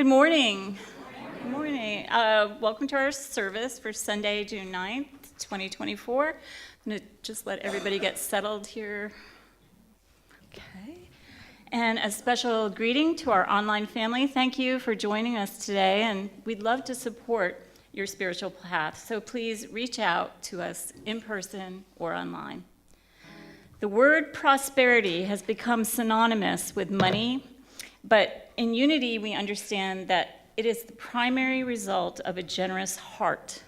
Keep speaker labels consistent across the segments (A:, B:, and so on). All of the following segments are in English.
A: Good morning. Good morning. Welcome to our service for Sunday, June 9th, 2024. I'm going to just let everybody get settled here. Okay. And a special greeting to our online family. Thank you for joining us today, and we'd love to support your spiritual path, so please reach out to us in person or online. The word prosperity has become synonymous with money, but in Unity we understand that it is the primary result of a generous heart.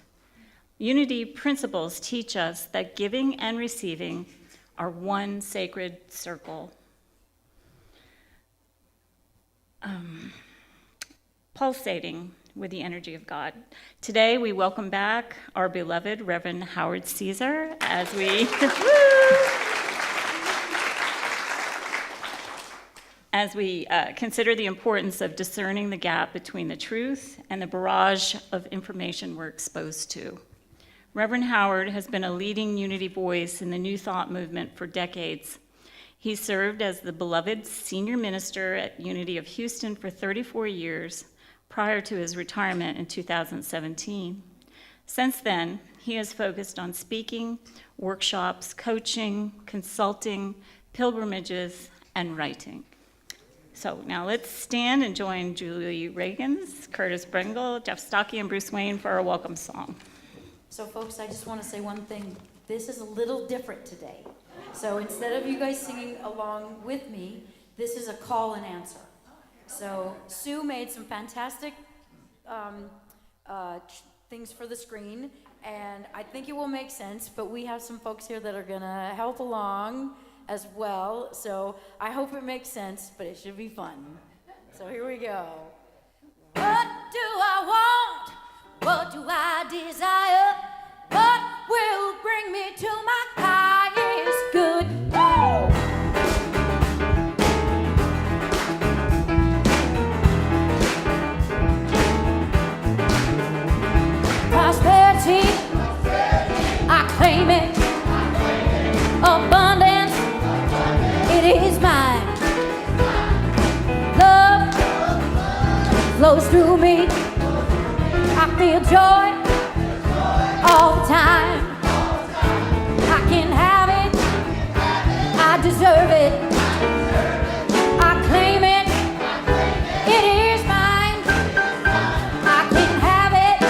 A: Unity principles teach us that giving and receiving are one sacred circle. Pulsating with the energy of God. Today we welcome back our beloved Reverend Howard Caesar as we consider the importance of discerning the gap between the truth and the barrage of information we're exposed to. Reverend Howard has been a leading Unity voice in the New Thought movement for decades. He served as the beloved senior minister at Unity of Houston for 34 years, prior to his retirement in 2017. Since then, he has focused on speaking, workshops, coaching, consulting, pilgrimages, and writing. So now let's stand and join Julie Reagans, Curtis Brengel, Jeff Stocky, and Bruce Wayne for our welcome song.
B: So folks, I just want to say one thing. This is a little different today. So instead of you guys singing along with me, this is a call and answer. So Sue made some fantastic things for the screen, and I think it will make sense, but we have some folks here that are going to help along as well. So I hope it makes sense, but it should be fun. So here we go. What do I want? What do I desire? What will bring me to my highest good? Prosperity, I claim it. Abundance, it is mine. Love flows through me. I feel joy all the time. I can have it. I deserve it. I claim it. It is mine. I can have it.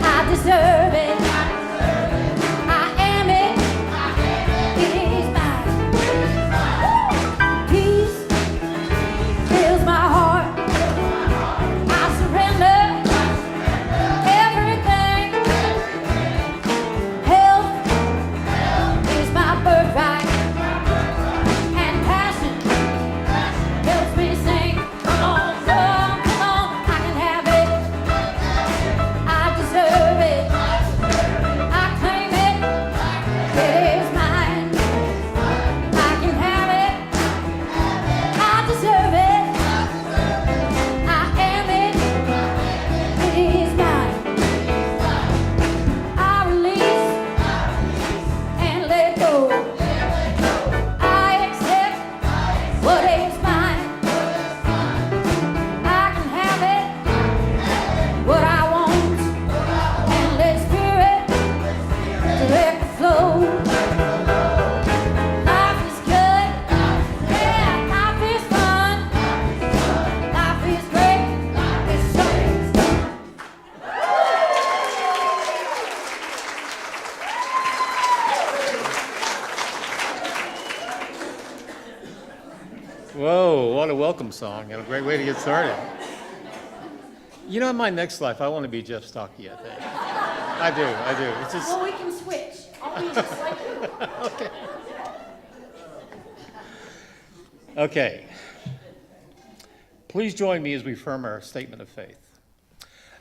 B: I deserve it. I am it. It is mine. Peace fills my heart. I surrender everything. Health is my birthright. And passion helps me sing. Come on, come on, I can have it. I deserve it. I claim it. It is mine. I can have it. I deserve it. I am it. It is mine. I release and let go. I accept what is mine. I can have it. What I want. And let spirit direct the flow. Life is good. Yeah, life is fun. Life is great. It's so
C: Whoa, what a welcome song, and a great way to get started. You know, in my next life, I want to be Jeff Stocky, I think. I do. It's just,
B: Well, we can switch. I'll be just like you.
C: okay. Please join me as we affirm our statement of faith.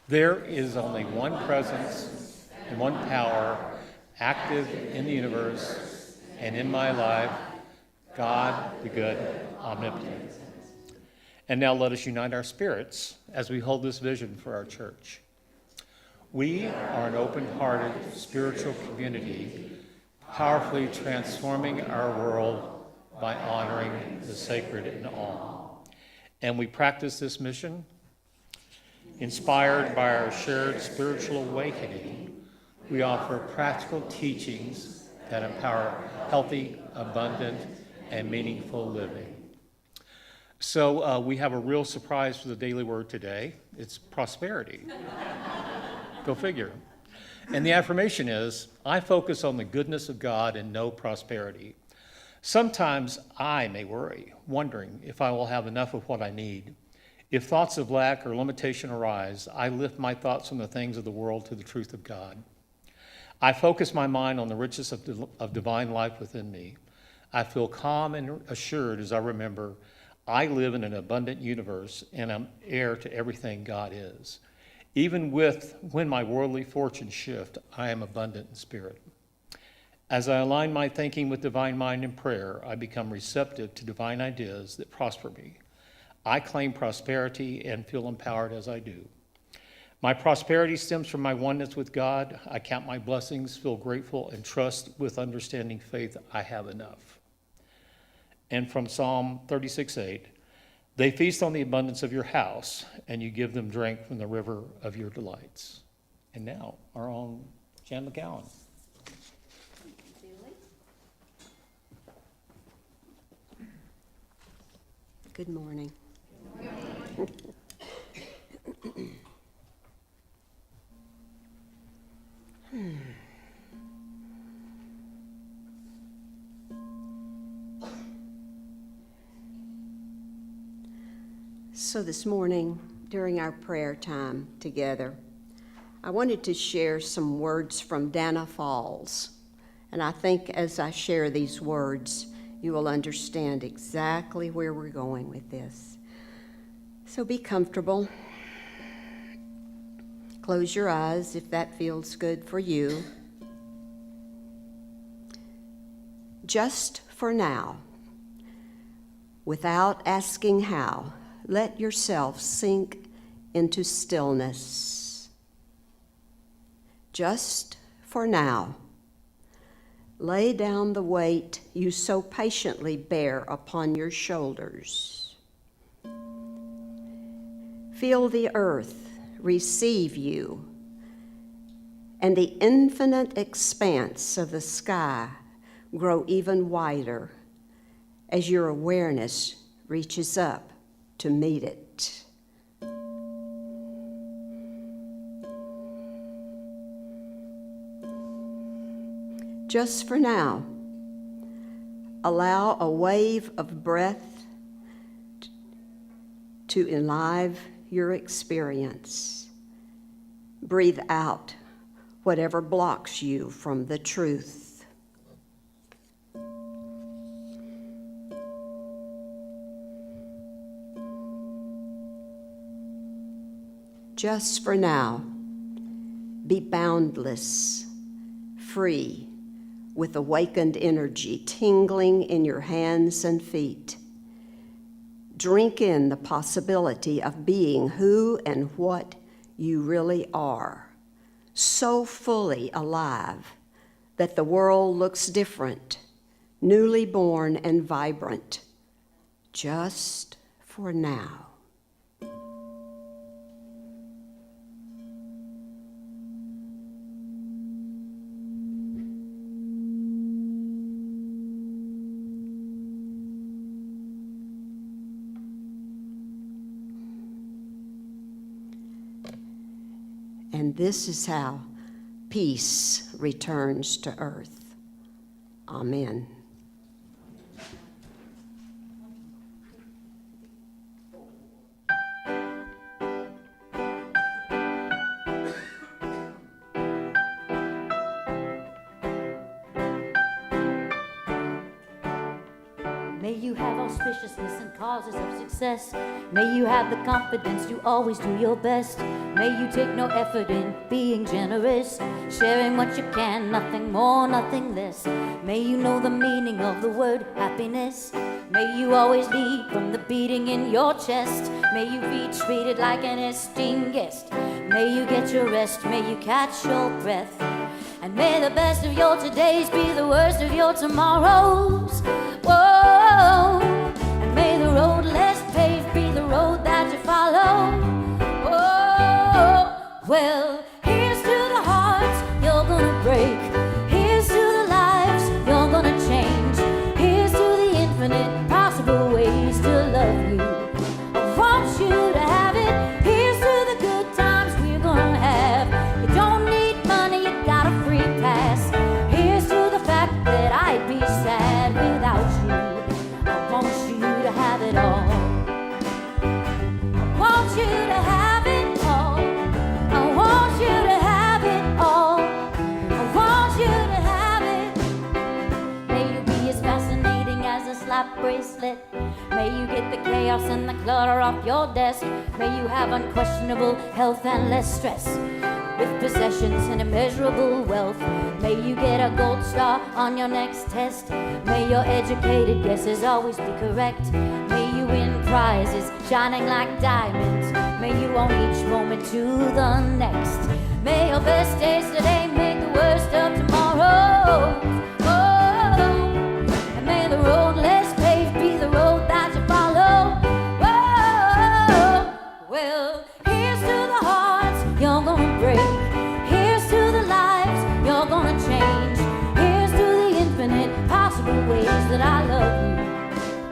C: There is only one presence and one power active in the universe and in my life, God the good, omnipotent. And now let us unite our spirits as we hold this vision for our church. We are an open-hearted spiritual community, powerfully transforming our world by honoring the sacred in all. And we practice this mission Inspired by our shared spiritual awakening, we offer practical teachings that empower healthy, abundant, and meaningful living. So we have a real surprise for the daily word today. It's prosperity. Go figure. And the affirmation is, I focus on the goodness of God and know prosperity. Sometimes I may worry, wondering if I will have enough of what I need. If thoughts of lack or limitation arise, I lift my thoughts from the things of the world to the truth of God. I focus my mind on the richness of divine life within me. I feel calm and assured as I remember I live in an abundant universe and I'm heir to everything God is. Even when my worldly fortunes shift, I am abundant in spirit. As I align my thinking with divine mind and prayer, I become receptive to divine ideas that prosper me. I claim prosperity and feel empowered as I do. My prosperity stems from my oneness with God. I count my blessings, feel grateful, and trust with understanding faith I have enough. And from Psalm 36:8, they feast on the abundance of your house, and you give them drink from the river of your delights. And now, our own Jan McGowan.
D: Good morning. So this morning, during our prayer time together, I wanted to share some words from Dana Falls. And I think as I share these words, you will understand exactly where we're going with this. So be comfortable. Close your eyes if that feels good for you. Just for now, without asking how, let yourself sink into stillness. Just for now. Lay down the weight you so patiently bear upon your shoulders. Feel the earth receive you, and the infinite expanse of the sky grow even wider as your awareness reaches up to meet it. Just for now, allow a wave of breath to enliven your experience. Breathe out whatever blocks you from the truth. Just for now, be boundless, free, with awakened energy tingling in your hands and feet. Drink in the possibility of being who and what you really are, so fully alive that the world looks different, newly born and vibrant, just for now. And this is how peace returns to earth. Amen.
B: May you have auspiciousness and causes of success. May you have the confidence to always do your best. May you take no effort in being generous, sharing what you can, nothing more, nothing less. May you know the meaning of the word happiness. May you always lead from the beating in your chest. May you be treated like an esteemed guest. May you get your rest, may you catch your breath. And may the best of your todays be the worst of your tomorrows. Whoa, and may the road less paved be the road that you follow. Whoa. Well, here's to the hearts you're gonna break. Here's to the lives you're gonna change. Here's to the infinite possible ways to love you. I want you to have it. Here's to the good times we're gonna have. You don't need money, you got a free pass. Here's to the fact that I'd be sad without you. I want you to have it all. I want you to have it all. I want you to have it all. I want you to have it. May you be as fascinating as a slap bracelet. May you get the chaos and the clutter off your desk. May you have unquestionable health and less stress, with possessions and immeasurable wealth. May you get a gold star on your next test. May your educated guesses always be correct. May you win prizes shining like diamonds. May you own each moment to the next. May your best days today make the worst of tomorrow. Oh, and may the road less paved be the road that you follow. Oh, well, here's to the hearts you're gonna break. Here's to the lives you're gonna change. Here's to the infinite possible ways that I love you.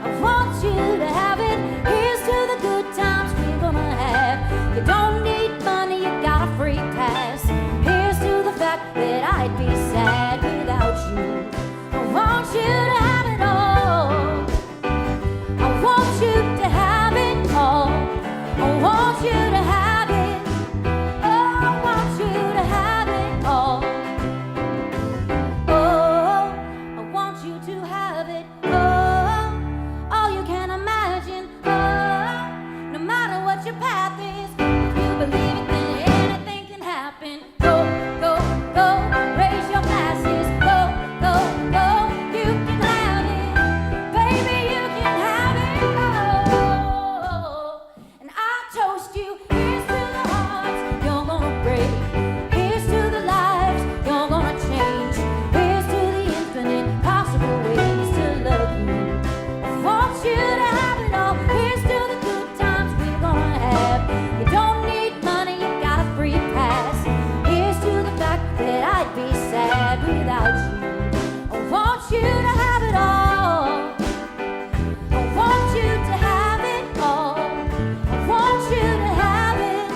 B: I want you to have it. Here's to the good times we're gonna have. You don't need money, you got a free pass. Here's to the fact that I'd be sad without you. I want you to have it all. I want you to have it all. I want you to have it. Oh, I want you to have it all. Oh, I want you to have it all you can imagine. Oh, no matter what your path is, if you believe it, then anything can happen. Go, go, go, raise your glasses. Go, go, go, you can have it. Baby, you can have it. Oh, and I toast you. Here's to the hearts you're gonna break. Here's to the lives you're gonna change. Here's to the infinite possible ways to love you. I want you to have it all. Here's to the good times we're gonna have. You don't need money, you got a free pass. Here's to the fact that I'd be sad without you. I want you to have it all. I want you to have it all. I want you to have it.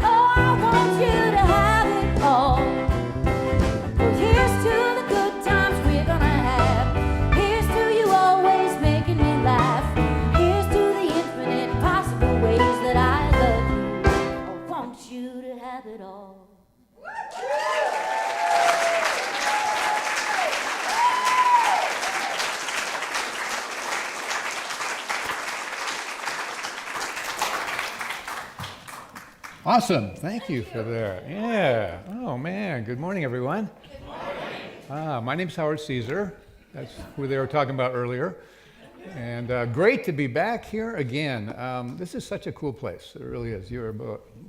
B: Oh, I want you to have it all. Well, here's to the good times we're gonna have. Here's to you always making me laugh. Here's to the infinite possible ways that I love you. I want you to have it all.
E: Awesome. Thank you for that. Yeah. Oh, man. Good morning, everyone. Good morning. My name's Howard Caesar. That's who they were talking about earlier. And great to be back here again. This is such a cool place. It really is. You're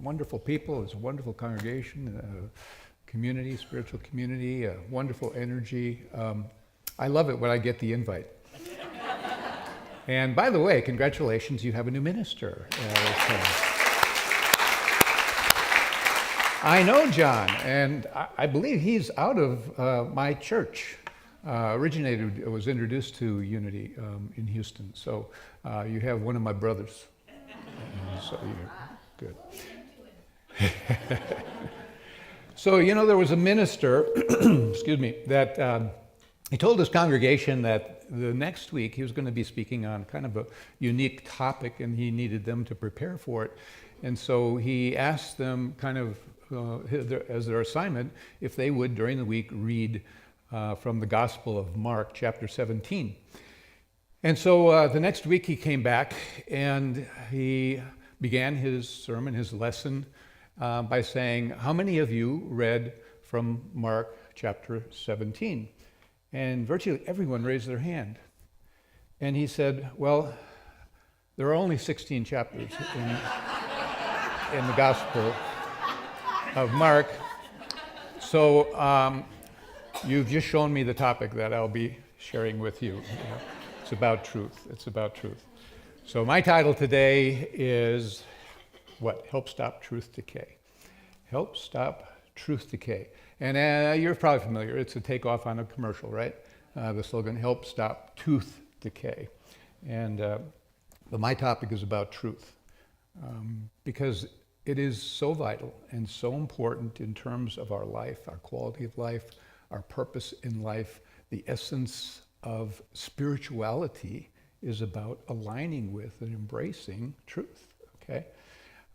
E: wonderful people. It's a wonderful congregation, community, spiritual community, wonderful energy. I love it when I get the invite. And by the way, congratulations, you have a new minister. I know John, and I believe he's out of my church. Was introduced to Unity in Houston. So you have one of my brothers. So you're good. So, there was a minister, excuse me, that he told his congregation that the next week he was going to be speaking on kind of a unique topic, and he needed them to prepare for it. And so he asked them kind of as their assignment if they would, during the week, read from the Gospel of Mark, chapter 17. And so the next week he came back and he began his sermon, his lesson, by saying, how many of you read from Mark chapter 17? And virtually everyone raised their hand. And he said, well, there are only 16 chapters in the Gospel of Mark. So you've just shown me the topic that I'll be sharing with you. It's about truth. It's about truth. So my title today is what? Help Stop Truth Decay. help stop truth decay. And you're probably familiar. It's a takeoff on a commercial, right? The slogan, help stop tooth decay. And but my topic is about truth, because it is so vital and so important in terms of our life, our quality of life, our purpose in life. The essence of spirituality is about aligning with and embracing truth, okay?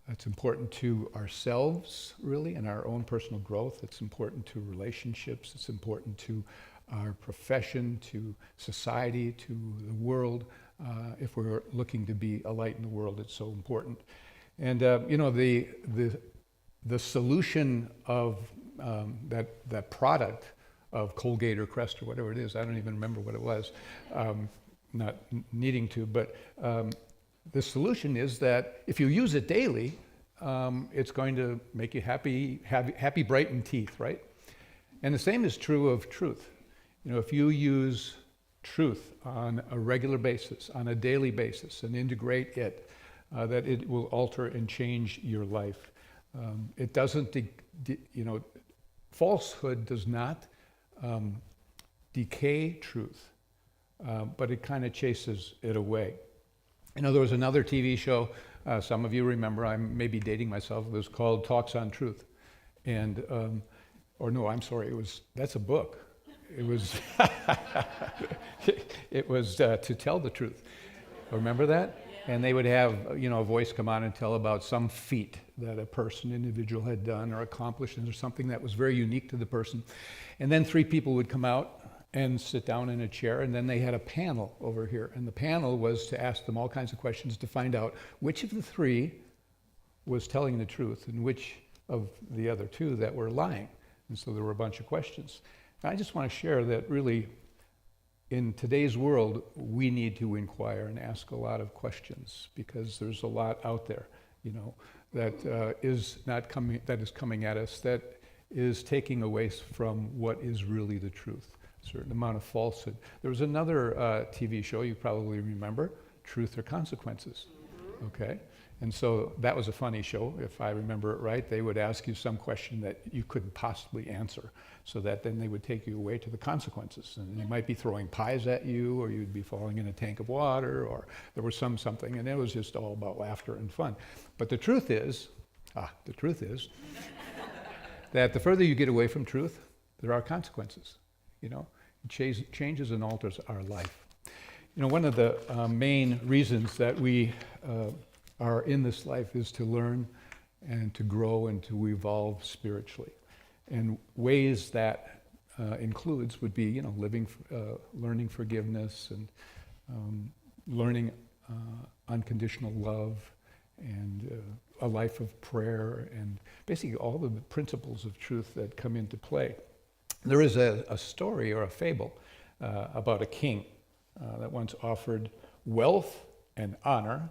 E: It's important to ourselves, really, and our own personal growth. It's important to relationships. It's important to our profession, to society, to the world. If we're looking to be a light in the world, it's so important. And the solution of that product of Colgate or Crest or whatever it is, I don't even remember what it was, not needing to, but the solution is that if you use it daily, it's going to make you happy, brightened teeth, right? And the same is true of truth. If you use truth on a regular basis, on a daily basis, and integrate it, that it will alter and change your life. It doesn't, falsehood does not decay truth, but it kind of chases it away. There was another TV show, some of you remember, I'm maybe dating myself, it was called Talks on Truth. And, or no, I'm sorry, that's a book. It was, it was To Tell the Truth. Remember that? And they would have, a voice come on and tell about some feat that a individual had done or accomplished, and there's something that was very unique to the person. And then 3 people would come out and sit down in a chair, and then they had a panel over here. And the panel was to ask them all kinds of questions to find out which of the 3 was telling the truth and which of the other 2 that were lying. And so there were a bunch of questions. And I just want to share that really, in today's world, we need to inquire and ask a lot of questions, because there's a lot out there, that is coming at us, that is taking away from what is really the truth. A certain amount of falsehood. There was another TV show you probably remember, Truth or Consequences. Okay, and so that was a funny show, if I remember it right. They would ask you some question that you couldn't possibly answer, so that then they would take you away to the consequences. And they might be throwing pies at you, or you'd be falling in a tank of water, or there was something, and it was just all about laughter and fun. But the truth is that the further you get away from truth, there are consequences. It changes and alters our life. One of the main reasons that we are in this life is to learn and to grow and to evolve spiritually. And ways that includes would be, learning forgiveness and learning unconditional love and a life of prayer and basically all of the principles of truth that come into play. There is a story or a fable about a king that once offered wealth and honor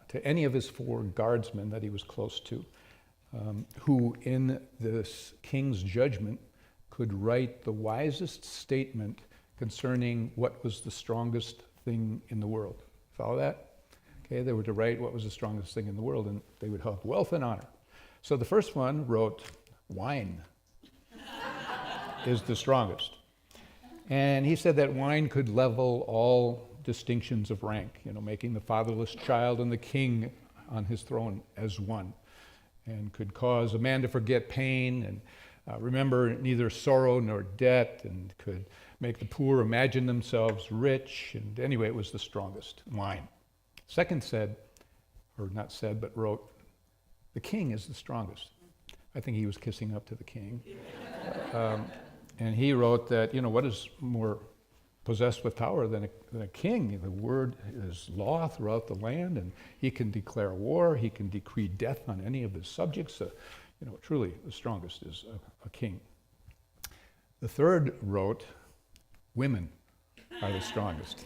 E: to any of his 4 guardsmen that he was close to, who in this king's judgment could write the wisest statement concerning what was the strongest thing in the world. Follow that? Okay, they were to write what was the strongest thing in the world, and they would have wealth and honor. So the first one wrote, wine is the strongest. And he said that wine could level all distinctions of rank, making the fatherless child and the king on his throne as one, and could cause a man to forget pain and remember neither sorrow nor debt, and could make the poor imagine themselves rich. And anyway, it was the strongest, wine. Second said, or not said, but wrote, the king is the strongest. I think he was kissing up to the king. And he wrote that, what is more possessed with power than a king? The word is law throughout the land, and he can declare war, he can decree death on any of his subjects. Truly, the strongest is a king. The third wrote, women are the strongest.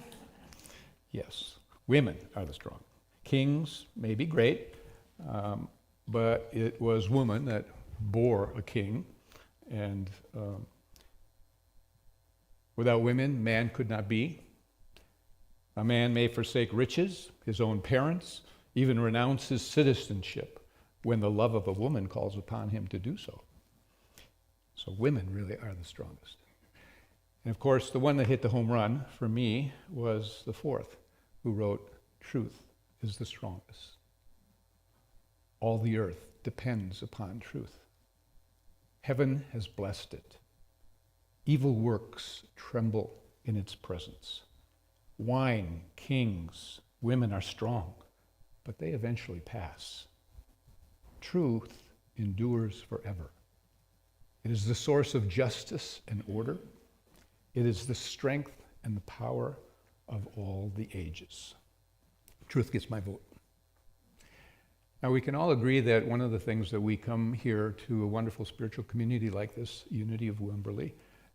E: Yes, women are the strong. Kings may be great, but it was woman that bore a king, and without women, man could not be. A man may forsake riches, his own parents, even renounce his citizenship, when the love of a woman calls upon him to do so. So women really are the strongest. And of course, the one that hit the home run for me was the fourth, who wrote, "Truth is the strongest. All the earth depends upon truth. Heaven has blessed it. Evil works tremble in its presence. Wine, kings, women are strong, but they eventually pass. Truth endures forever. It is the source of justice and order. It is the strength and the power of all the ages." Truth gets my vote. Now, we can all agree that one of the things that we come here to a wonderful spiritual community like this, Unity of Wimberley,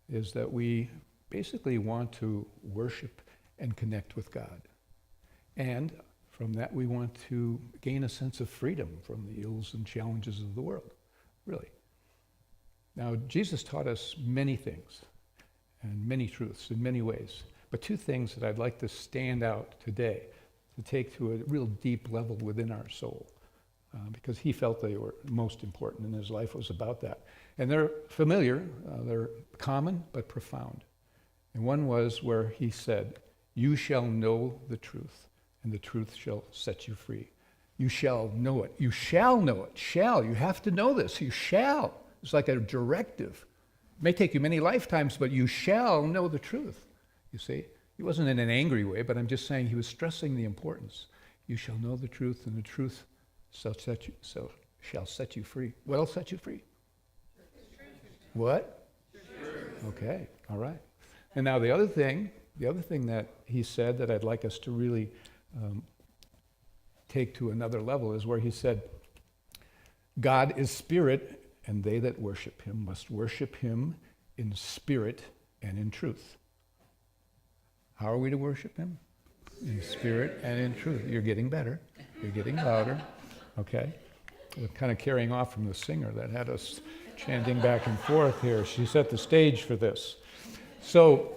E: is that we basically want to worship and connect with God. And from that, we want to gain a sense of freedom from the ills and challenges of the world, really. Now, Jesus taught us many things and many truths in many ways, but two things that I'd like to stand out today, to take to a real deep level within our soul, because he felt they were most important, and his life was about that. And they're familiar, they're common, but profound. And one was where he said, "You shall know the truth, and the truth shall set you free." You shall know it. You shall know it. Shall. You have to know this. You shall. It's like a directive. It may take you many lifetimes, but you shall know the truth. You see? He wasn't in an angry way, but I'm just saying he was stressing the importance. You shall know the truth, and the truth shall set you free. What else set you free? What? Okay, all right. And now the other thing that he said that I'd like us to really take to another level is where he said, "God is spirit, and they that worship him must worship him in spirit and in truth." How are we to worship him? In spirit and in truth. You're getting better. You're getting louder. Okay? We're kind of carrying off from the singer that had us chanting back and forth here. She set the stage for this. So,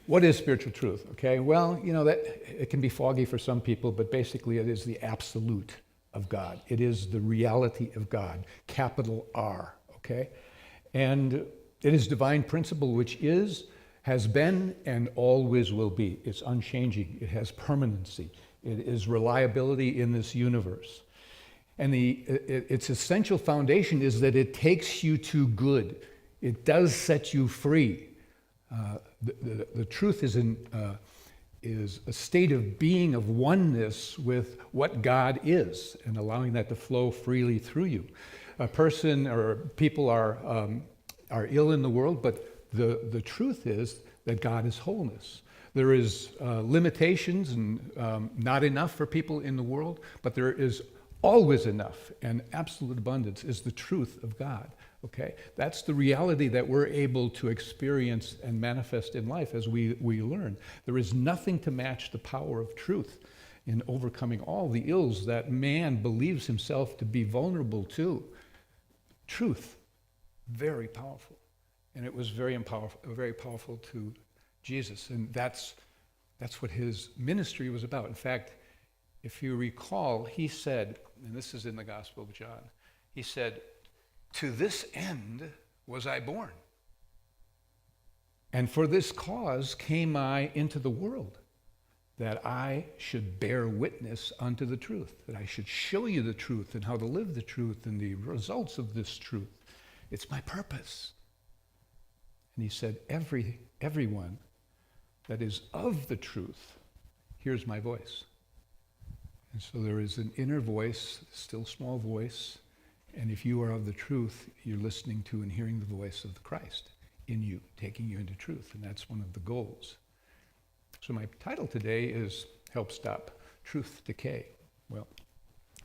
E: what is spiritual truth? Okay, well, you know, that it can be foggy for some people, but basically it is the absolute of God. It is the reality of God, capital R, okay? And it is divine principle, which has been, and always will be. It's unchanging. It has permanency. It is reliability in this universe. And its essential foundation is that it takes you to good. It does set you free. The truth is a state of being, of oneness with what God is, and allowing that to flow freely through you. A person or people are ill in the world, but the truth is that God is wholeness. There is limitations and not enough for people in the world, but there is always enough, and absolute abundance is the truth of God. Okay, that's the reality that we're able to experience and manifest in life as we learn. There is nothing to match the power of truth in overcoming all the ills that man believes himself to be vulnerable to. Truth, very powerful, and it was very powerful to Jesus, and that's what his ministry was about. In fact, if you recall, he said, and this is in the Gospel of John, he said, "To this end was I born, and for this cause came I into the world, that I should bear witness unto the truth," that I should show you the truth and how to live the truth and the results of this truth. It's my purpose. And he said, everyone that is of the truth hears my voice. And so there is an inner voice, still small voice, and if you are of the truth, you're listening to and hearing the voice of the Christ in you, taking you into truth, and that's one of the goals. So my title today is Help Stop Truth Decay. Well,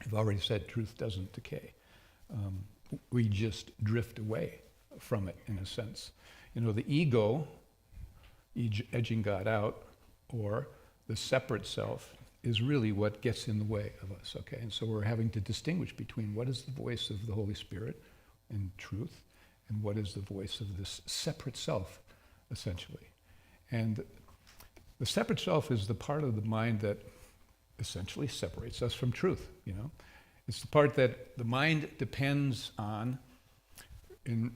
E: I've already said truth doesn't decay. We just drift away from it, in a sense. You know, the ego, edging God out, or the separate self, is really what gets in the way of us, okay? And so we're having to distinguish between what is the voice of the Holy Spirit and truth, and what is the voice of this separate self, essentially. And the separate self is the part of the mind that essentially separates us from truth, you know? It's the part that the mind depends on in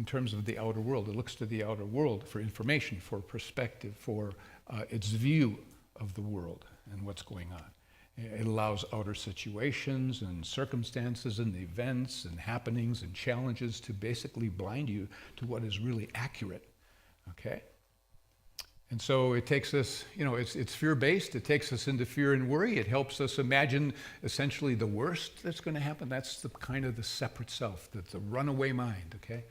E: terms of the outer world. It looks to the outer world for information, for perspective, for its view of the world and what's going on. It allows outer situations and circumstances and events and happenings and challenges to basically blind you to what is really accurate, okay? And so it takes us, it's fear-based. It takes us into fear and worry. It helps us imagine essentially the worst that's going to happen. That's the kind of the separate self, the runaway mind, okay?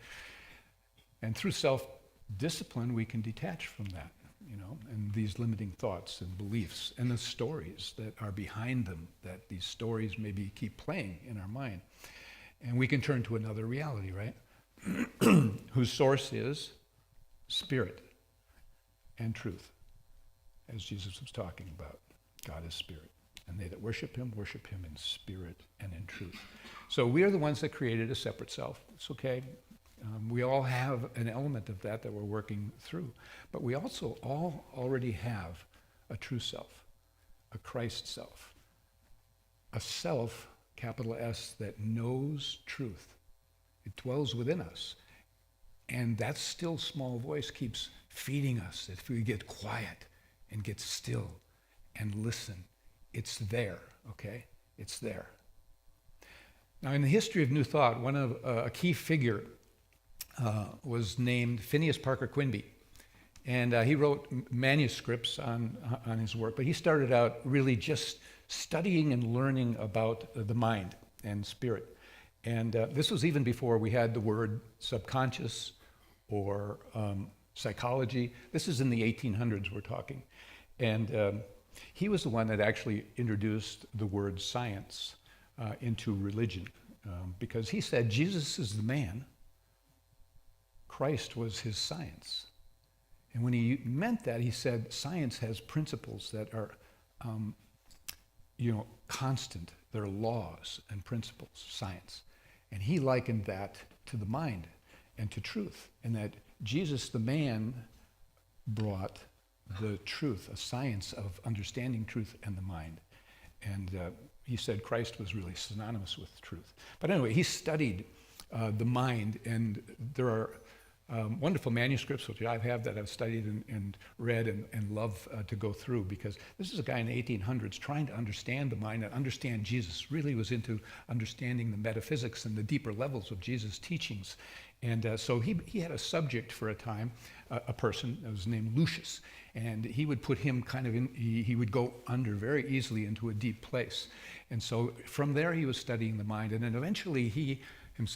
E: And through self-discipline, we can detach from that, and these limiting thoughts and beliefs and the stories that are behind them, that these stories maybe keep playing in our mind. And we can turn to another reality, right? Whose source is spirit and truth, as Jesus was talking about. God is spirit, and they that worship him in spirit and in truth. So we are the ones that created a separate self. It's okay. We all have an element of that we're working through. But we also all already have a true self, a Christ self, a self, capital S, that knows truth. It dwells within us. And that still small voice keeps feeding us. If we get quiet and get still and listen, it's there, okay? It's there. Now, in the history of New Thought, one of a key figure was named Phineas Parker Quimby. And he wrote manuscripts on his work, but he started out really just studying and learning about the mind and spirit. And this was even before we had the word subconscious or psychology. This is in the 1800s we're talking. And he was the one that actually introduced the word science into religion, because he said Jesus is the man, Christ was his science. And when he meant that, he said science has principles that are constant. They're laws and principles, science. And he likened that to the mind and to truth, and that Jesus, the man, brought the truth, a science of understanding truth and the mind. And he said Christ was really synonymous with truth. But anyway, he studied the mind, and there are wonderful manuscripts, which I have, that I've studied and read and love to go through, because this is a guy in the 1800s trying to understand the mind and understand Jesus, really was into understanding the metaphysics and the deeper levels of Jesus' teachings. And so he had a subject for a time, a person that was named Lucius, and he would put him kind of in, he would go under very easily into a deep place. And so from there he was studying the mind, and then eventually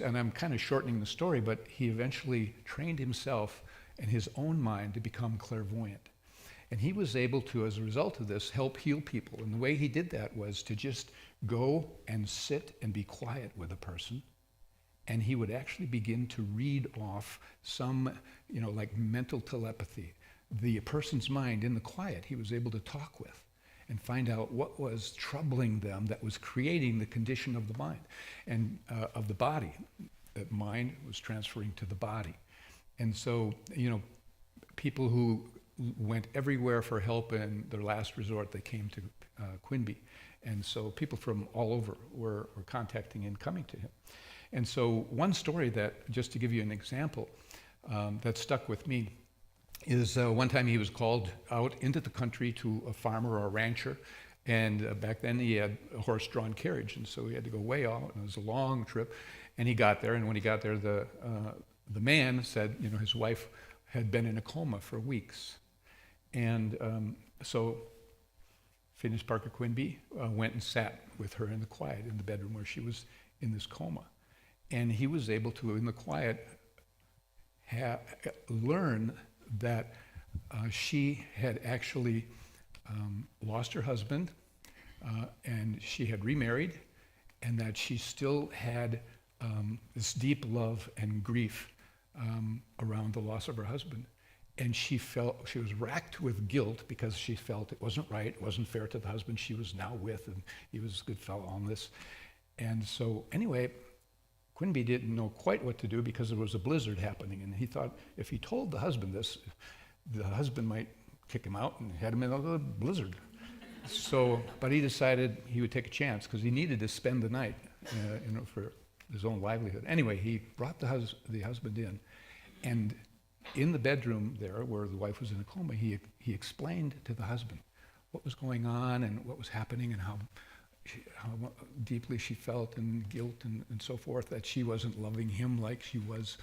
E: and I'm kind of shortening the story, but he eventually trained himself and his own mind to become clairvoyant. And he was able to, as a result of this, help heal people. And the way he did that was to just go and sit and be quiet with a person. And he would actually begin to read off some, like mental telepathy. The person's mind in the quiet, he was able to talk with and find out what was troubling them that was creating the condition of the mind and of the body. That mind was transferring to the body. And so, people who went everywhere for help, and their last resort, they came to Quimby. And so people from all over were contacting and coming to him. And so one story that, just to give you an example, that stuck with me, is one time he was called out into the country to a farmer or a rancher, and back then he had a horse-drawn carriage, and so he had to go way out, and it was a long trip. And he got there, and when he got there, the man said, his wife had been in a coma for weeks. And so Phineas Parker Quimby went and sat with her in the quiet in the bedroom where she was in this coma. And he was able to, in the quiet, learn that she had actually lost her husband, and she had remarried, and that she still had this deep love and grief around the loss of her husband. And she was racked with guilt because she felt it wasn't right, it wasn't fair to the husband she was now with, and he was a good fellow on this. And so anyway, Quimby didn't know quite what to do because there was a blizzard happening, and he thought if he told the husband this, the husband might kick him out and head him into the blizzard. But he decided he would take a chance because he needed to spend the night, for his own livelihood. Anyway, he brought the husband in, and in the bedroom there, where the wife was in a coma, he explained to the husband what was going on and what was happening and how deeply she felt and guilt and so forth, that she wasn't loving him like she was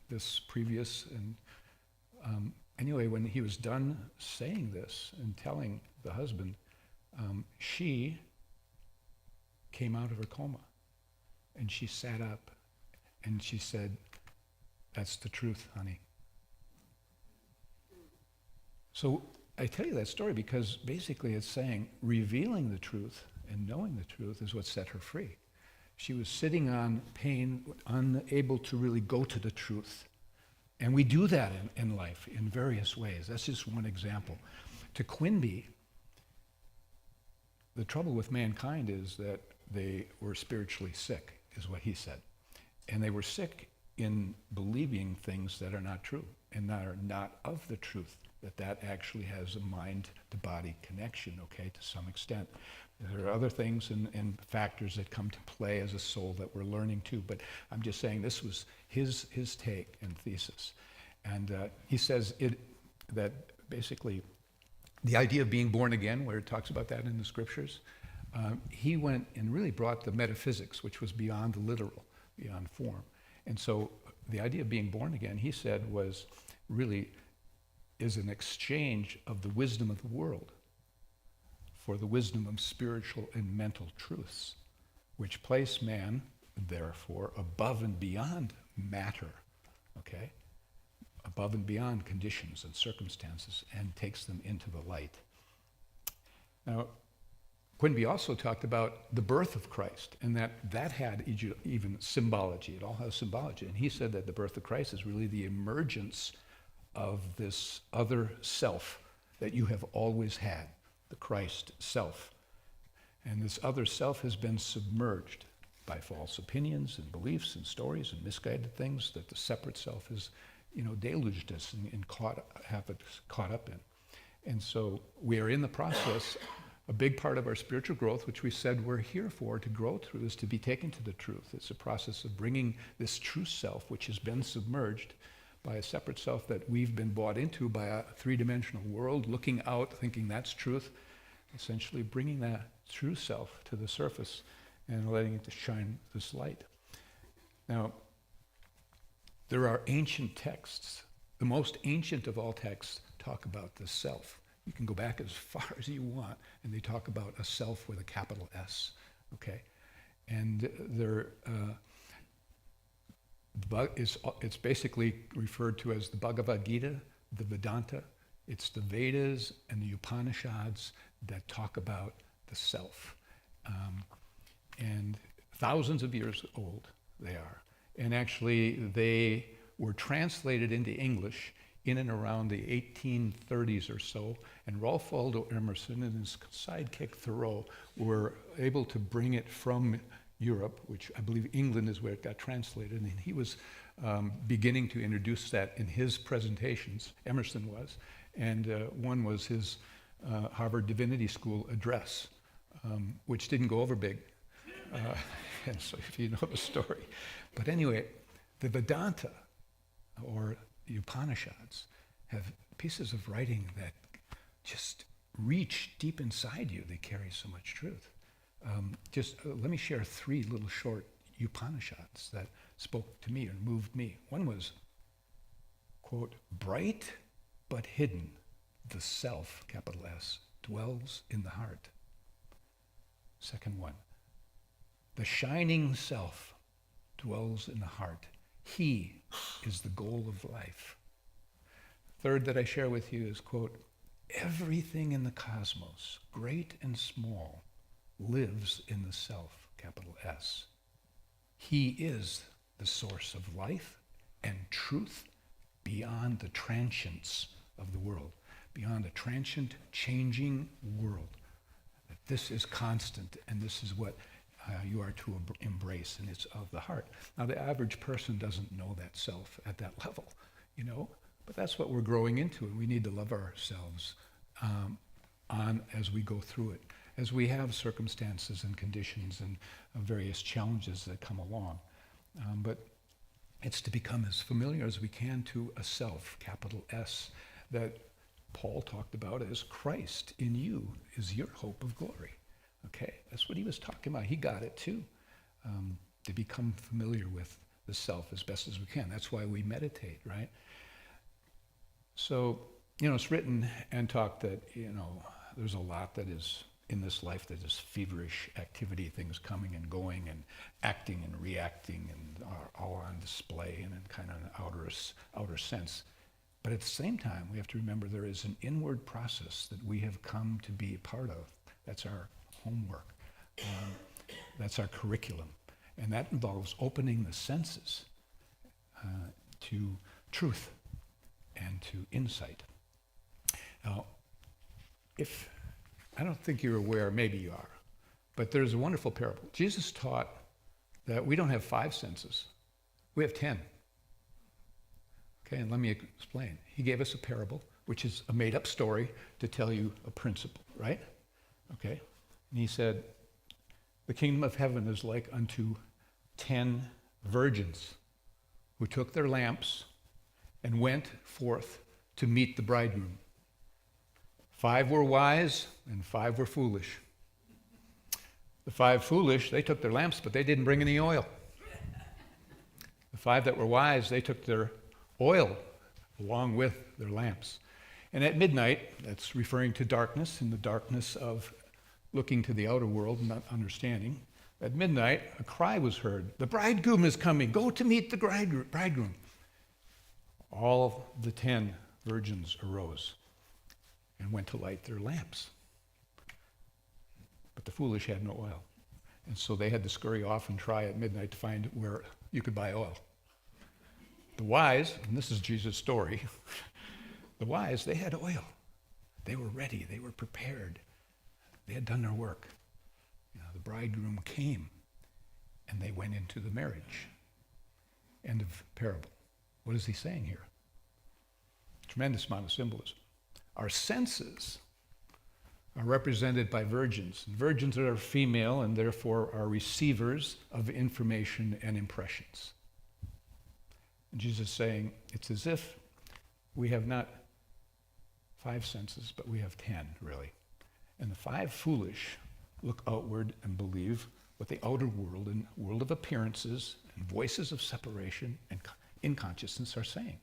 E: this previous. And anyway, when he was done saying this and telling the husband, she came out of her coma and she sat up and she said, "That's the truth, honey." So I tell you that story because basically it's saying revealing the truth and knowing the truth is what set her free. She was sitting on pain, unable to really go to the truth. And we do that in life in various ways. That's just one example. To Quinby, the trouble with mankind is that they were spiritually sick, is what he said. And they were sick in believing things that are not true and that are not of the truth, that actually has a mind-to-body connection, okay, to some extent. There are other things and factors that come to play as a soul that we're learning too, but I'm just saying this was his take and thesis. And he says that basically the idea of being born again, where it talks about that in the scriptures, he went and really brought the metaphysics, which was beyond the literal, beyond form. And so the idea of being born again, he said, was really is an exchange of the wisdom of the world for the wisdom of spiritual and mental truths, which place man, therefore, above and beyond matter, okay? Above and beyond conditions and circumstances, and takes them into the light. Now, Quinby also talked about the birth of Christ, and that had even symbology. It all has symbology. And he said that the birth of Christ is really the emergence of this other self that you have always had, the Christ self. And this other self has been submerged by false opinions and beliefs and stories and misguided things that the separate self has, deluged us and caught up in. And so we are in the process. A big part of our spiritual growth, which we said we're here for, to grow through, is to be taken to the truth. It's a process of bringing this true self, which has been submerged by a separate self that we've been bought into by a three-dimensional world, looking out, thinking that's truth, essentially bringing that true self to the surface and letting it to shine this light. Now, there are ancient texts. The most ancient of all texts talk about the self. You can go back as far as you want, and they talk about a self with a capital S, okay? And it's basically referred to as the Bhagavad Gita, the Vedanta. It's the Vedas and the Upanishads that talk about the self. And thousands of years old they are. And actually, they were translated into English in and around the 1830s or so, and Ralph Waldo Emerson and his sidekick Thoreau were able to bring it from Europe, which I believe England is where it got translated, and he was beginning to introduce that in his presentations, Emerson was, and one was his Harvard Divinity School address, which didn't go over big, and so if you know the story. But anyway, the Vedanta, or the Upanishads, have pieces of writing that just reach deep inside you. They carry so much truth. Let me share three little short Upanishads that spoke to me and moved me. One was, quote, "Bright but hidden, the self, capital S, dwells in the heart." Second one, "The shining self dwells in the heart. He is the goal of life." Third that I share with you is, quote, "Everything in the cosmos, great and small, lives in the self, capital S. He is the source of life and truth beyond the transience of the world, beyond a transient, changing world. That this is constant, and this is what you are to embrace, and it's of the heart." Now, the average person doesn't know that self at that level, but that's what we're growing into, and we need to love ourselves on as we go through it, as we have circumstances and conditions and various challenges that come along. But it's to become as familiar as we can to a self, capital S, that Paul talked about as Christ in you is your hope of glory. Okay, that's what he was talking about. He got it too. To become familiar with the self as best as we can. That's why we meditate, right? So, it's written and talked that, there's a lot that is in this life that is feverish activity, things coming and going and acting and reacting and are all on display and in kind of an outer sense. But at the same time, we have to remember there is an inward process that we have come to be a part of. That's our homework. That's our curriculum. And that involves opening the senses to truth and to insight. Now, I don't think you're aware, maybe you are, but there's a wonderful parable. Jesus taught that we don't have 5 senses, we have 10. Okay, and let me explain. He gave us a parable, which is a made-up story to tell you a principle, right? Okay, and he said, the kingdom of heaven is like unto 10 virgins who took their lamps and went forth to meet the bridegroom. 5 were wise and 5 were foolish. The 5 foolish, they took their lamps, but they didn't bring any oil. The 5 that were wise, they took their oil along with their lamps. And at midnight, that's referring to darkness, in the darkness of looking to the outer world and not understanding. At midnight, a cry was heard, the bridegroom is coming, go to meet the bridegroom. All the 10 virgins arose and went to light their lamps. But the foolish had no oil. And so they had to scurry off and try at midnight to find where you could buy oil. The wise, and this is Jesus' story, the wise, they had oil. They were ready, they were prepared. They had done their work. The bridegroom came and they went into the marriage. End of parable. What is he saying here? Tremendous amount of symbolism. Our senses are represented by virgins. Virgins are female and therefore are receivers of information and impressions. And Jesus is saying it's as if we have not 5 senses, but we have 10, really. And the 5 foolish look outward and believe what the outer world and world of appearances and voices of separation and in consciousness are saying.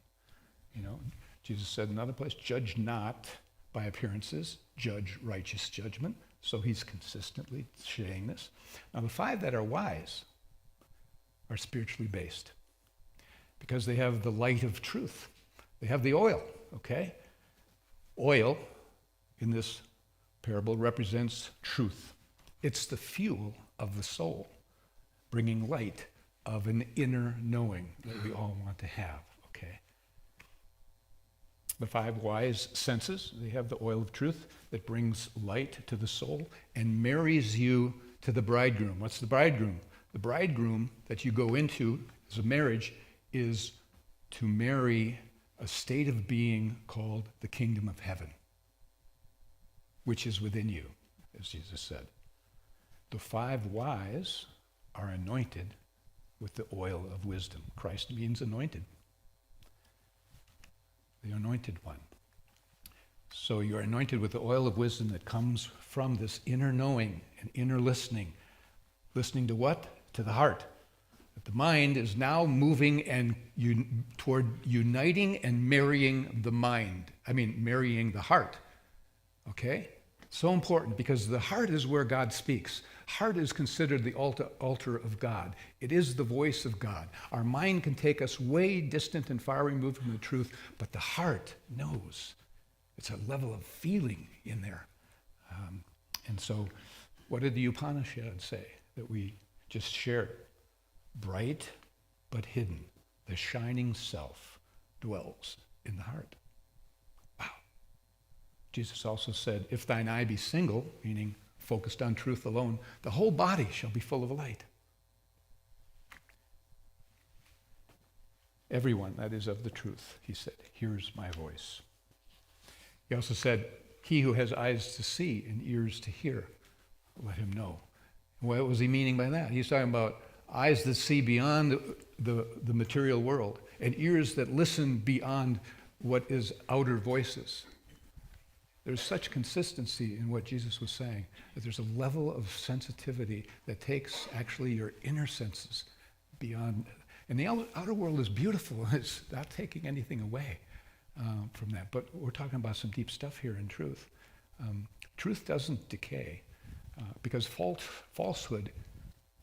E: Jesus said in another place, judge not by appearances, judge righteous judgment. So he's consistently saying this. Now the 5 that are wise are spiritually based because they have the light of truth. They have the oil, okay? Oil in this parable represents truth. It's the fuel of the soul, bringing light of an inner knowing that we all want to have, okay? The 5 wise senses, they have the oil of truth that brings light to the soul and marries you to the bridegroom. What's the bridegroom? The bridegroom that you go into as a marriage is to marry a state of being called the kingdom of heaven, which is within you, as Jesus said. The 5 wise are anointed with the oil of wisdom. Christ means anointed. The anointed one. So you're anointed with the oil of wisdom that comes from this inner knowing and inner listening. Listening to what? To the heart. That the mind is now moving and toward uniting and marrying the mind. Marrying the heart. Okay? So important because the heart is where God speaks. Heart is considered the altar of God. It is the voice of God. Our mind can take us way distant and far removed from the truth, but the heart knows. It's a level of feeling in there. And so what did the Upanishads say that we just shared? Bright but hidden, the shining self dwells in the heart. Wow. Jesus also said, if thine eye be single, meaning focused on truth alone, the whole body shall be full of light. Everyone that is of the truth, he said, hears my voice. He also said, He who has eyes to see and ears to hear, let him know. What was he meaning by that? He's talking about eyes that see beyond the material world and ears that listen beyond what is outer voices. There's such consistency in what Jesus was saying that there's a level of sensitivity that takes actually your inner senses beyond. And the outer world is beautiful. It's not taking anything away from that. But we're talking about some deep stuff here in truth. Truth doesn't decay because falsehood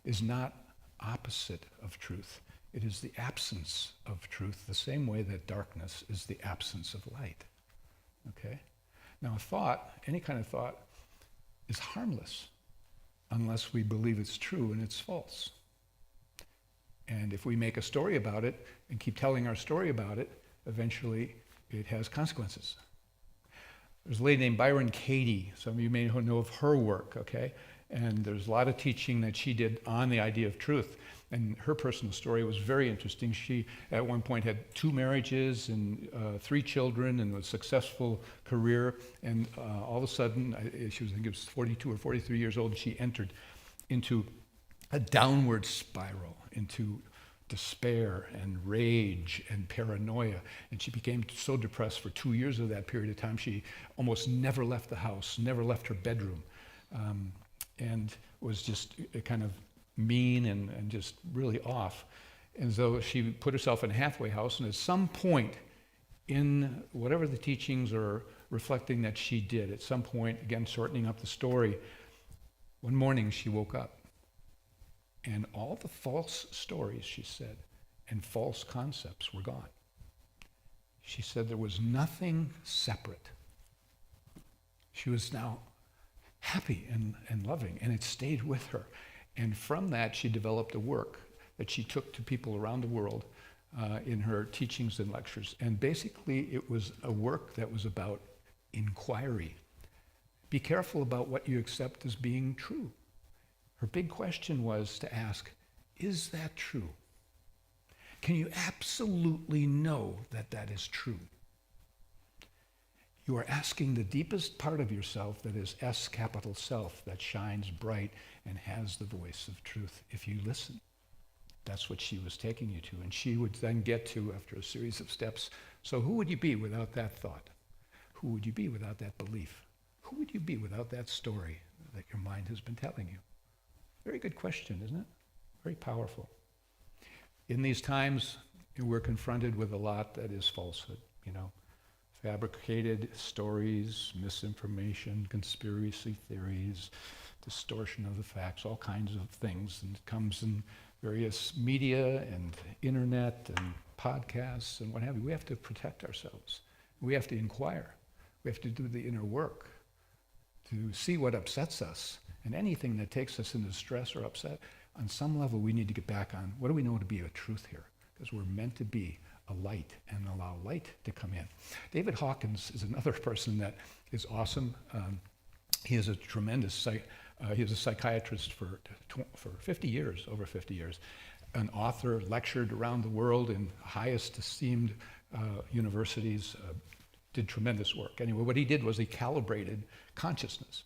E: is not opposite of truth. It is the absence of truth, the same way that darkness is the absence of light. Okay? Now, a thought, any kind of thought, is harmless unless we believe it's true and it's false. And if we make a story about it and keep telling our story about it, eventually it has consequences. There's a lady named Byron Katie. Some of you may know of her work, okay? And there's a lot of teaching that she did on the idea of truth. And her personal story was very interesting. She, at one point, had 2 marriages and 3 children and a successful career. And all of a sudden, she was, I think it was 42 or 43 years old, and she entered into a downward spiral, into despair and rage and paranoia. And she became so depressed for 2 years of that period of time, she almost never left the house, never left her bedroom, and was just kind of mean and just really off. And so she put herself in a halfway house, and at some point in whatever the teachings are reflecting that she did, at some point, again, shortening up the story, one morning she woke up, and all the false stories, she said, and false concepts were gone. She said there was nothing separate. She was now happy and loving, and it stayed with her. And from that, she developed a work that she took to people around the world in her teachings and lectures. And basically, it was a work that was about inquiry. Be careful about what you accept as being true. Her big question was to ask, is that true? Can you absolutely know that that is true? You are asking the deepest part of yourself, that is S capital self, that shines bright and has the voice of truth. If you listen, that's what she was taking you to. And she would then get to, after a series of steps, so who would you be without that thought? Who would you be without that belief? Who would you be without that story that your mind has been telling you? Very good question, isn't it? Very powerful. In these times, we're confronted with a lot that is falsehood, fabricated stories, misinformation, conspiracy theories, distortion of the facts, all kinds of things. And it comes in various media and internet and podcasts and what have you. We have to protect ourselves. We have to inquire. We have to do the inner work to see what upsets us. And anything that takes us into stress or upset, on some level we need to get back on, what do we know to be a truth here? Because we're meant to be a light and allow light to come in. David Hawkins is another person that is awesome. He is a tremendous, he was a psychiatrist for 50 years, over 50 years, an author, lectured around the world in highest esteemed universities, did tremendous work. Anyway, what he did was he calibrated consciousness.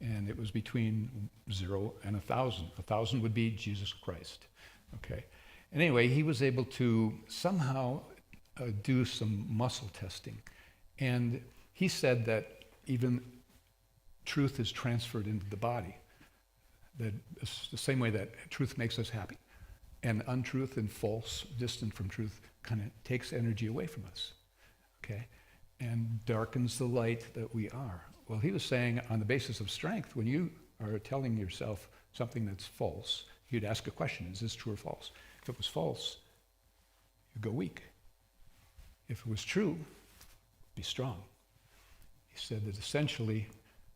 E: And it was between 0 and 1,000. 1,000 would be Jesus Christ, okay? Anyway, he was able to somehow do some muscle testing. And he said that even truth is transferred into the body. That it's the same way that truth makes us happy. And untruth and false, distant from truth, kind of takes energy away from us, okay? And darkens the light that we are. Well, he was saying on the basis of strength, when you are telling yourself something that's false, you'd ask a question, is this true or false? If it was false, you'd go weak. If it was true, be strong. He said that essentially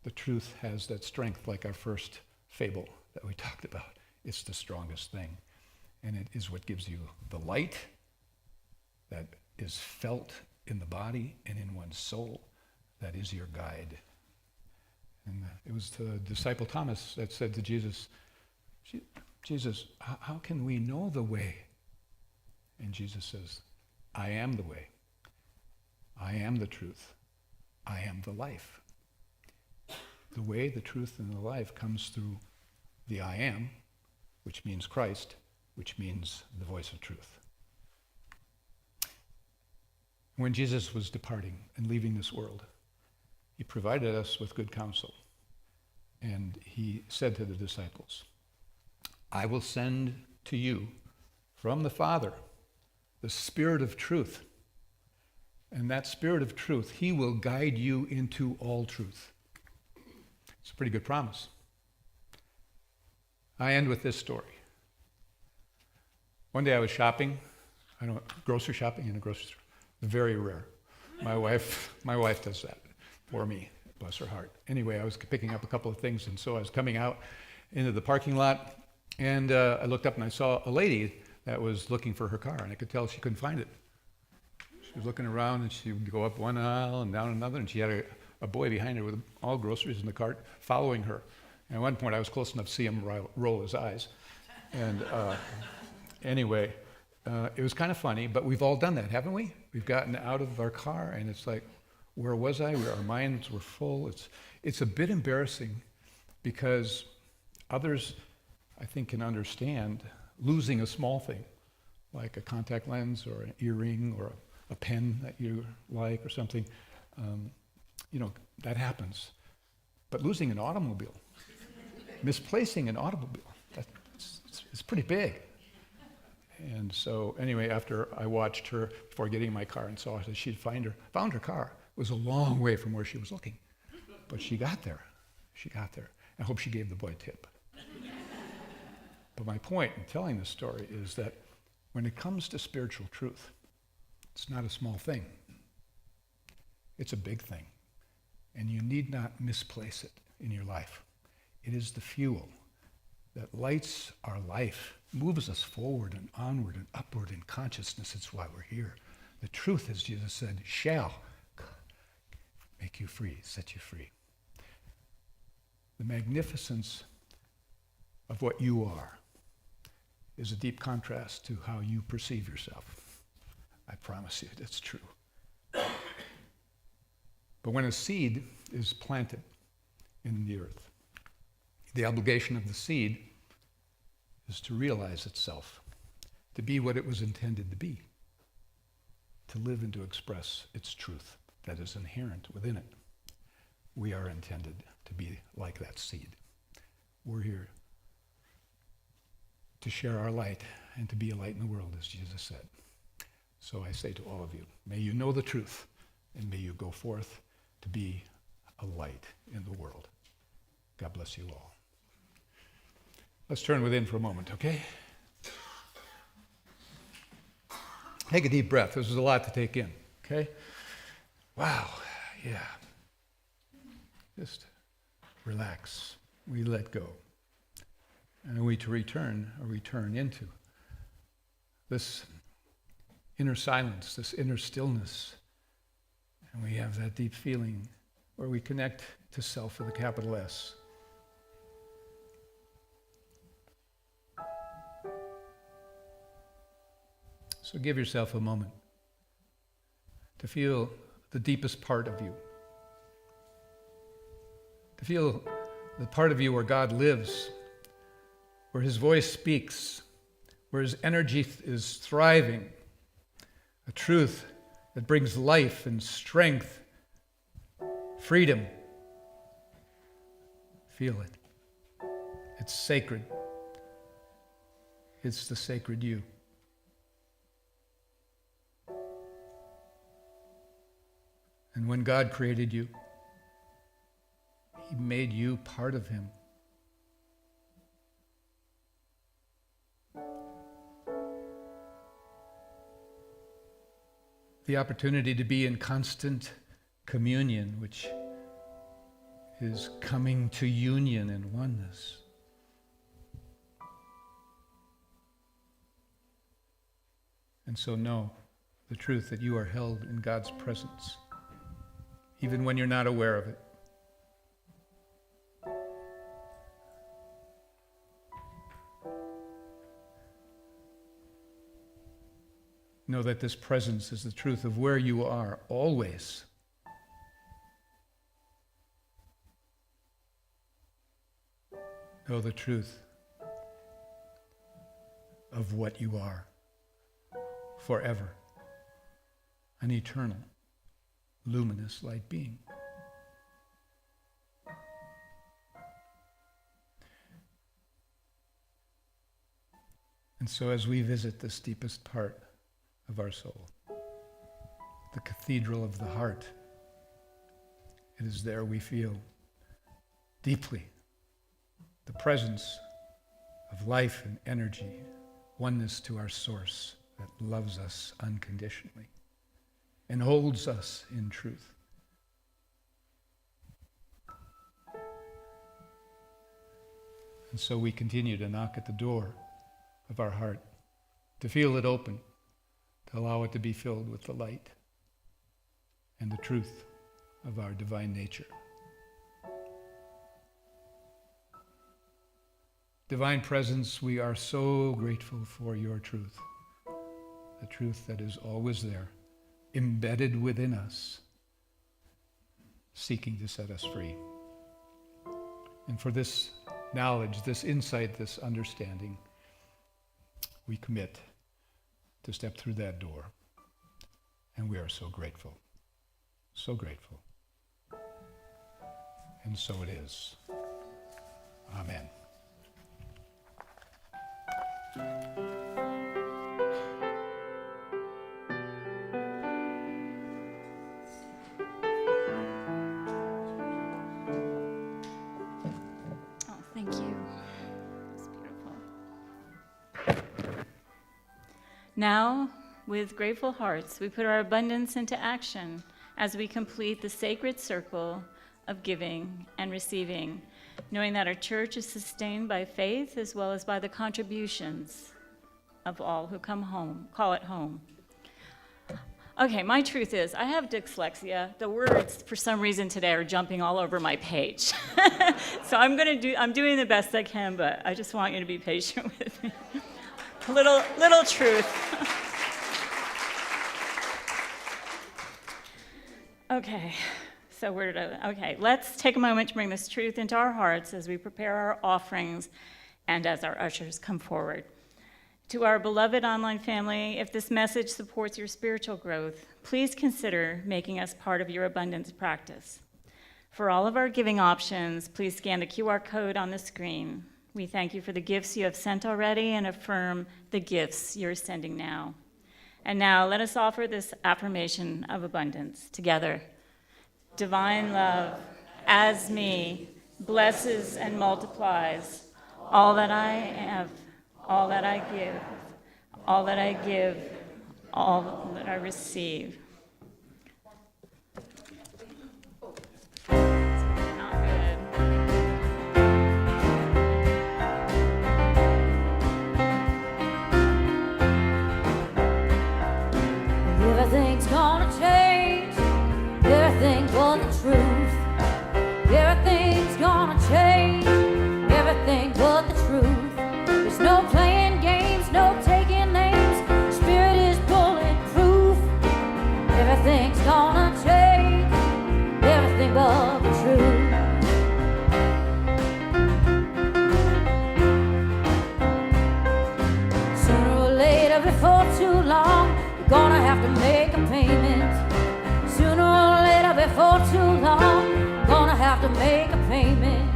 E: the truth has that strength, like our first fable that we talked about. It's the strongest thing. And it is what gives you the light that is felt in the body and in one's soul that is your guide. And it was the disciple Thomas that said to Jesus, Jesus, how can we know the way? And Jesus says, I am the way. I am the truth. I am the life. the way, the truth, and the life comes through the I am, which means Christ, which means the voice of truth. When Jesus was departing and leaving this world, he provided us with good counsel. And he said to the disciples, I will send to you from the Father the Spirit of truth. And that Spirit of truth, he will guide you into all truth. It's a pretty good promise. I end with this story. One day I was shopping, grocery shopping in a grocery store. Very rare. My wife does that for me, bless her heart. Anyway, I was picking up a couple of things, and so I was coming out into the parking lot, and I looked up and I saw a lady that was looking for her car, and I could tell she couldn't find it. She was looking around, and she would go up one aisle and down another, and she had a boy behind her with all groceries in the cart following her. And at one point, I was close enough to see him roll his eyes. And anyway, it was kind of funny, but we've all done that, haven't we? We've gotten out of our car, and it's like, where was I? Our minds were full. It's a bit embarrassing because others, I think, can understand losing a small thing, like a contact lens or an earring or a pen that you like or something. That happens. But losing an automobile, misplacing an automobile, it's pretty big. And so anyway, after I watched her before getting in my car and saw that she'd found her car. It was a long way from where she was looking. But she got there. I hope she gave the boy a tip. But my point in telling this story is that when it comes to spiritual truth, it's not a small thing. It's a big thing. And you need not misplace it in your life. It is the fuel that lights our life, moves us forward and onward and upward in consciousness. It's why we're here. The truth, as Jesus said, shall make you free, set you free. The magnificence of what you are is a deep contrast to how you perceive yourself. I promise you, that's true. But when a seed is planted in the earth, the obligation of the seed is to realize itself, to be what it was intended to be, to live and to express its truth that is inherent within it. We are intended to be like that seed. We're here to share our light and to be a light in the world, as Jesus said. So I say to all of you, may you know the truth, and may you go forth to be a light in the world. God bless you all. Let's turn within for a moment, okay? Take a deep breath. This is a lot to take in, okay? Wow, yeah. Just relax. We let go. And are we to return into this inner silence, this inner stillness? And we have that deep feeling where we connect to self with a capital S. So give yourself a moment to feel the deepest part of you. To feel the part of you where God lives, where his voice speaks, where his energy is thriving, a truth that brings life and strength, freedom. Feel it. It's sacred. It's the sacred you. And when God created you, he made you part of him. The opportunity to be in constant communion, which is coming to union and oneness. And so know the truth that you are held in God's presence, even when you're not aware of it. Know that this presence is the truth of where you are always. Know the truth of what you are forever, an eternal, luminous light being. And so as we visit this deepest part of our soul, the cathedral of the heart, it is there we feel deeply the presence of life and energy, oneness to our source that loves us unconditionally and holds us in truth. And so we continue to knock at the door of our heart, to feel it open, to allow it to be filled with the light and the truth of our divine nature. Divine Presence, we are so grateful for your truth, the truth that is always there, embedded within us, seeking to set us free. And for this knowledge, this insight, this understanding, we commit to step through that door. And we are so grateful, so grateful. And so it is. Amen.
A: Oh, thank you. That's beautiful. Now, with grateful hearts, we put our abundance into action as we complete the sacred circle of giving and receiving, knowing that our church is sustained by faith as well as by the contributions of all who come home, call it home. Okay, my truth is, I have dyslexia. The words, for some reason today, are jumping all over my page. So I'm doing the best I can, but I just want you to be patient with me. Little truth. Okay, so let's take a moment to bring this truth into our hearts as we prepare our offerings and as our ushers come forward. To our beloved online family, if this message supports your spiritual growth, please consider making us part of your abundance practice. For all of our giving options, please scan the QR code on the screen. We thank you for the gifts you have sent already and affirm the gifts you're sending now. And now let us offer this affirmation of abundance together. Divine love, as me, blesses and multiplies all that I have, all that I give, all that I give, all that I receive. Not good.
B: Everything's gonna change. Everything but the truth. Everything's gonna change. Everything but the truth. There's no playing games, no taking names. Spirit is bulletproof. Everything's gonna change. Everything but the truth. Sooner or later, before too long, you're gonna have to make a payment. Sooner or later, before too long, you're gonna have to make a payment.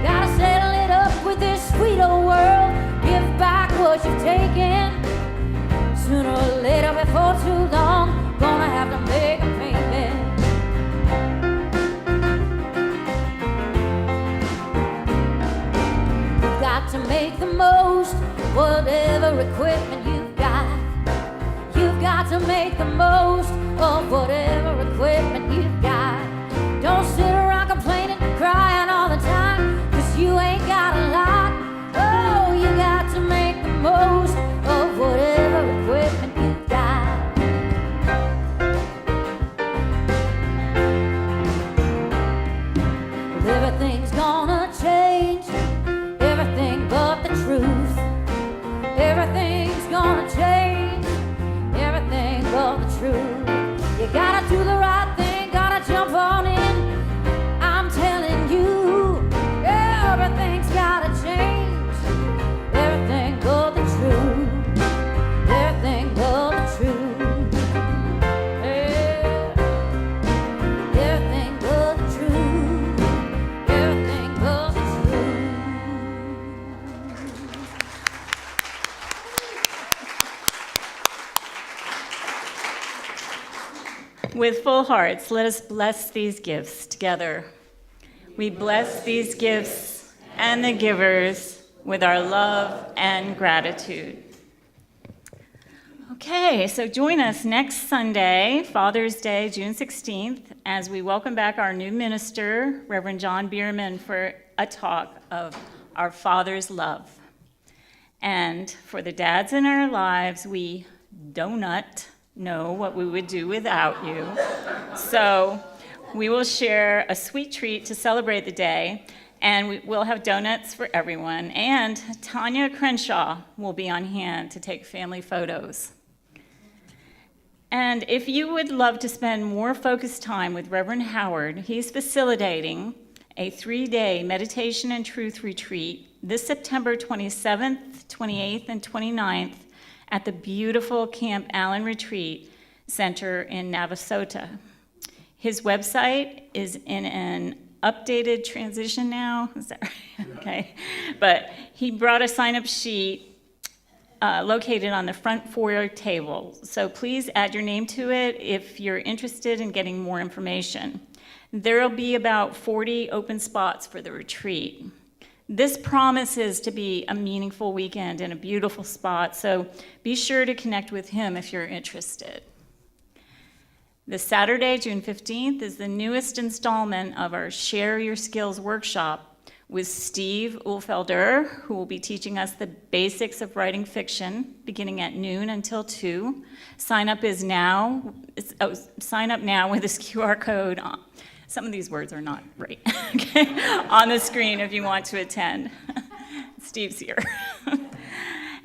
B: Gotta settle it up with this sweet old world. Give back what you've taken. Sooner or later, before too long, gonna have to make a payment. You've got to make the most of whatever equipment you've got. You've got to make the most of whatever equipment you've got. Don't sit around complaining, crying all the time, 'cause you ain't got a lot. Oh, you got to make the most of whatever equipment you've got. Well, everything's gonna change, everything but the truth. Everything's gonna change, everything but the truth. You gotta do the right thing, gotta jump on in. I'm telling you, everything's gotta change.
A: With full hearts, let us bless these gifts together. We bless these gifts and the givers with our love and gratitude. Okay, so join us next Sunday, Father's Day, June 16th, as we welcome back our new minister, Reverend John Bierman, for a talk of our Father's love. And for the dads in our lives, we do not know what we would do without you. So we will share a sweet treat to celebrate the day, and we'll have donuts for everyone. And Tanya Crenshaw will be on hand to take family photos. And if you would love to spend more focused time with Reverend Howard, he's facilitating a 3-day meditation and truth retreat this September 27th, 28th, and 29th at the beautiful Camp Allen Retreat Center in Navasota. His website is in an updated transition now. Is that right? Okay. But he brought a sign-up sheet located on the front foyer table. So please add your name to it if you're interested in getting more information. There will be about 40 open spots for the retreat. This promises to be a meaningful weekend in a beautiful spot, so be sure to connect with him if you're interested. This Saturday, June 15th, is the newest installment of our Share Your Skills workshop with Steve Ulfelder, who will be teaching us the basics of writing fiction beginning at noon until 2. Sign up now with this QR code. Some of these words are not right, okay, on the screen if you want to attend. Steve's here.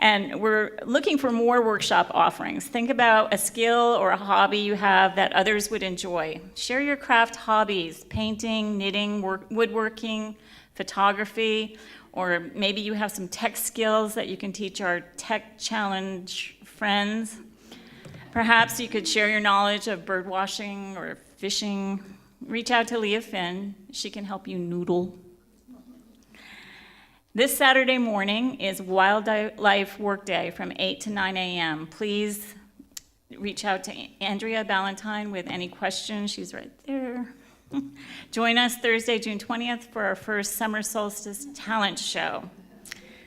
A: And we're looking for more workshop offerings. Think about a skill or a hobby you have that others would enjoy. Share your craft hobbies, painting, knitting, woodworking, photography, or maybe you have some tech skills that you can teach our tech challenge friends. Perhaps you could share your knowledge of bird watching or fishing. Reach out to Leah Finn. She can help you noodle. This Saturday morning is Wildlife Workday from 8 to 9 a.m. Please reach out to Andrea Ballantyne with any questions. She's right there. Join us Thursday, June 20th for our first Summer Solstice Talent Show.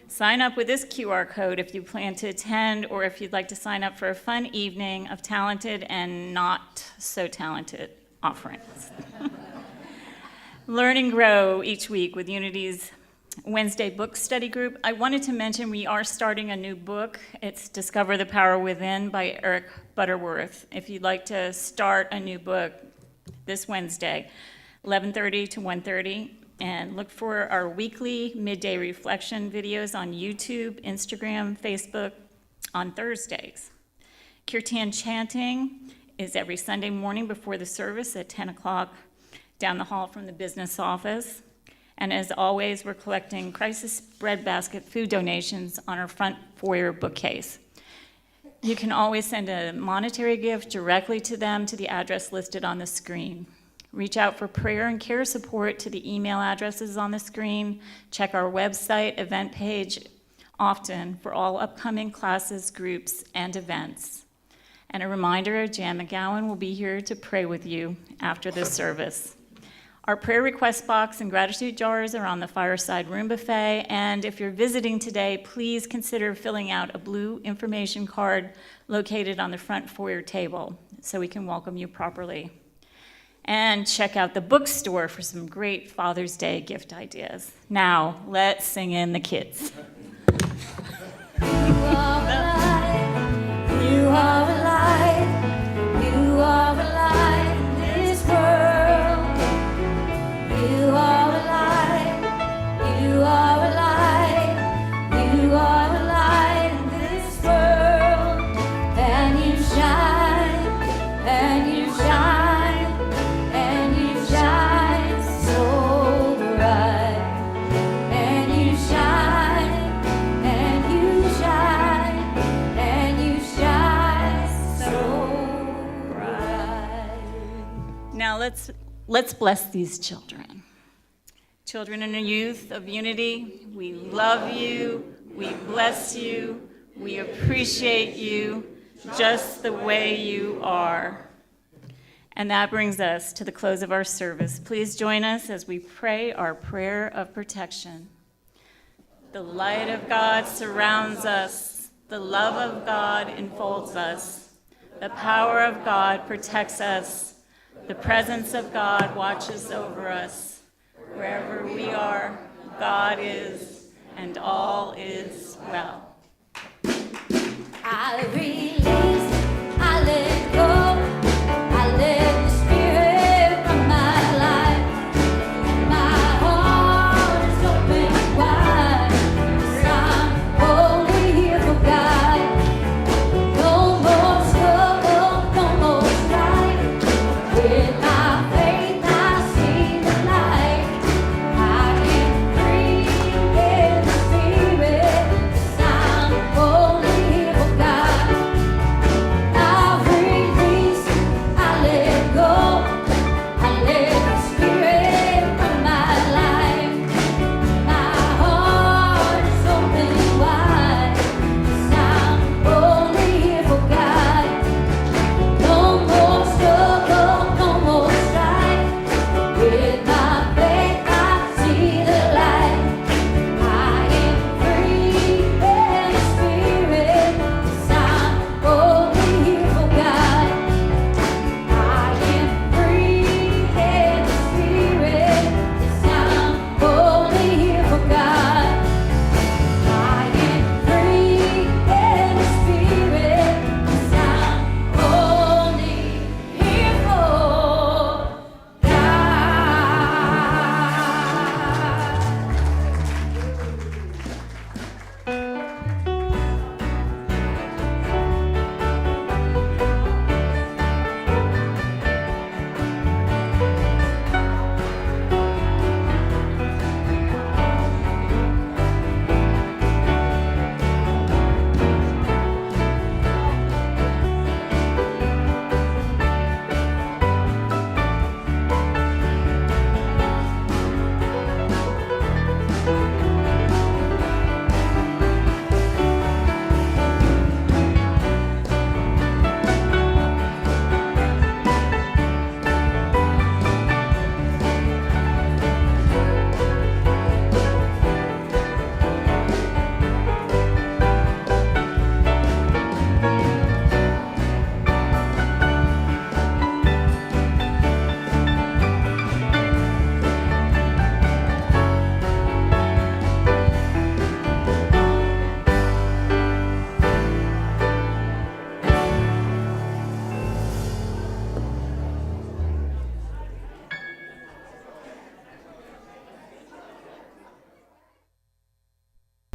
A: Sign up with this QR code if you plan to attend or if you'd like to sign up for a fun evening of talented and not so talented offerings. Learn and grow each week with Unity's Wednesday book study group. I wanted to mention we are starting a new book. It's Discover the Power Within by Eric Butterworth. If you'd like to start a new book this Wednesday, 11:30 to 1:30, and look for our weekly midday reflection videos on YouTube, Instagram, Facebook on Thursdays. Kirtan chanting is every Sunday morning before the service at 10 o'clock down the hall from the business office. And as always, we're collecting crisis breadbasket food donations on our front foyer bookcase. You can always send a monetary gift directly to them to the address listed on the screen. Reach out for prayer and care support to the email addresses on the screen. Check our website event page often for all upcoming classes, groups, and events. And a reminder, Jan McGowan will be here to pray with you after this service. Our prayer request box and gratitude jars are on the fireside room buffet, and if you're visiting today, please consider filling out a blue information card located on the front foyer table so we can welcome you properly. And check out the bookstore for some great Father's Day gift ideas. Now, let's sing in the kids.
B: You are alive. You are alive. You are alive in this world. You are alive. You are alive. You are alive in this world. And you shine. And you shine. And you shine so bright. And you shine. And you shine. And you shine so bright.
A: Now let's bless these children. Children and youth of Unity, we love you, we bless you, we appreciate you just the way you are. And that brings us to the close of our service. Please join us as we pray our prayer of protection. The light of God surrounds us. The love of God enfolds us. The power of God protects us. The presence of God watches over us. Wherever we are, God is, and all is well.
B: I breathe.